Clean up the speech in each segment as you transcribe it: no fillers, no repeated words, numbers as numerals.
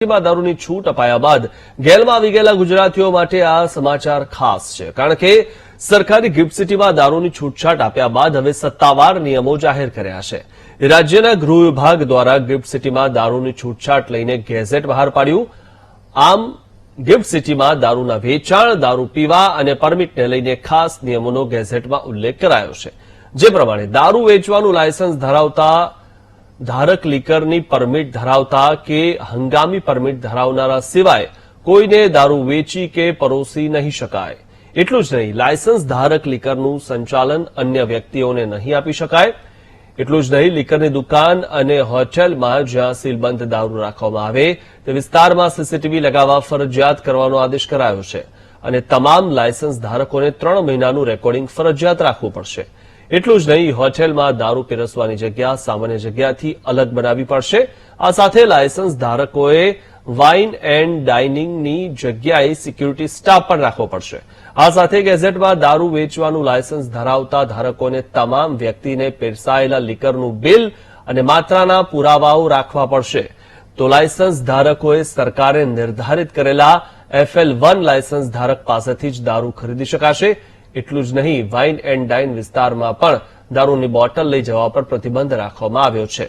દારૂની છૂટ અપાયા બાદ ગેલમાં આવી ગયેલા ગુજરાતીઓ માટે આ સમાચાર ખાસ છે, કારણ કે સરકારી ગિફ્ટ સિટીમાં દારૂની છૂટછાટ આપ્યા બાદ હવે સત્તાવાર નિયમો જાહેર કર્યા છે. રાજ્યના ગૃહ વિભાગ દ્વારા ગિફ્ટ સિટીમાં દારૂની છૂટછાટ લઈને ગેઝેટ બહાર પાડ્યું. આમ ગિફ્ટ સિટીમાં દારૂના વેચાણ, દારૂ પીવા અને પરમિટને લઈને ખાસ નિયમોનો ગેઝેટમાં ઉલ્લેખ કરાયો છે. જે પ્રમાણે દારૂ વેચવાનું લાયસન્સ ધરાવતા ધારક, લીકરની પરમિટ ધરાવતા કે હંગામી પરમિટ ધરાવનારા સિવાય કોઈને દારૂ વેચી કે પરોસી નહીં શકાય. એટલું જ નહીં, લાયસન્સ ધારક લીકરનું સંચાલન અન્ય વ્યક્તિઓને નહીં આપી શકાય. એટલું જ નહીં, લીકરની દુકાન અને હોટેલમાં જ્યાં સીલબંધ દારૂ રાખવામાં આવે તે વિસ્તારમાં સીસીટીવી લગાવવા ફરજિયાત કરવાનો આદેશ કરાયો છે અને તમામ લાયસન્સ ધારકોને 3 મહિનાનું રેકોર્ડિંગ ફરજિયાત રાખવું પડશે. એટલું જ નહીં, હોટેલમાં દારૂ પીરસવાની જગ્યા સામાન્ય જગ્યાથી અલગ બનાવવી પડશે. આ સાથે લાયસન્સ ધારકોએ વાઇન એન્ડ ડાઇનિંગની જગ્યાએ સિક્યુરિટી સ્ટાફ પણ રાખવો પડશે. આ સાથે ગેઝેટમાં દારૂ વેચવાનું લાયસન્સ ધરાવતા ધારકોને તમામ વ્યક્તિને પીરસાયેલા લીકરનું બિલ અને માત્રાના પુરાવાઓ રાખવા પડશે. તો લાયસન્સ ધારકોએ સરકારે નિર્ધારિત કરેલા FL1 લાયસન્સ ધારક પાસેથી જ દારૂ ખરીદી શકાશે. એટલું જ નહીં, વાઇન એન્ડ ડાઇન વિસ્તારમાં પણ દારૂની બોટલ લઈ જવા પર પ્રતિબંધ રાખવામાં આવ્યો છે.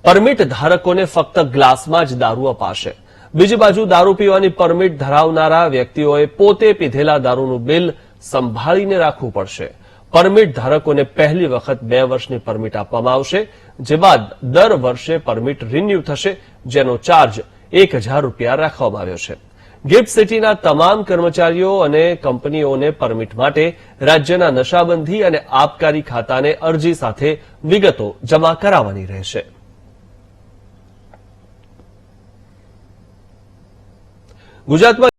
પરમિટ ધારકોને ફક્ત ગ્લાસમાં જ દારૂ અપાશે. બીજી બાજુ દારૂ પીવાની પરમિટ ધરાવનારા વ્યક્તિઓએ પોતે પીધેલા દારૂનું બિલ સંભાળીને રાખવું પડશે. પરમિટ ધારકોને પહેલી વખત 2 વર્ષની પરમિટ આપવામાં આવશે, જે બાદ દર વર્ષે પરમિટ રિન્યુ થશે, જેનો ચાર્જ ₹1000 રાખવામાં આવ્યો છે. ગિફ્ટ સિટીના તમામ કર્મચારીઓ અને કંપનીઓને પરમિટ માટે રાજ્યના નશાબંધી અને આબકારી ખાતાને અરજી સાથે વિગતો જમા કરાવવાની રહેશે. ગુજરાતમાં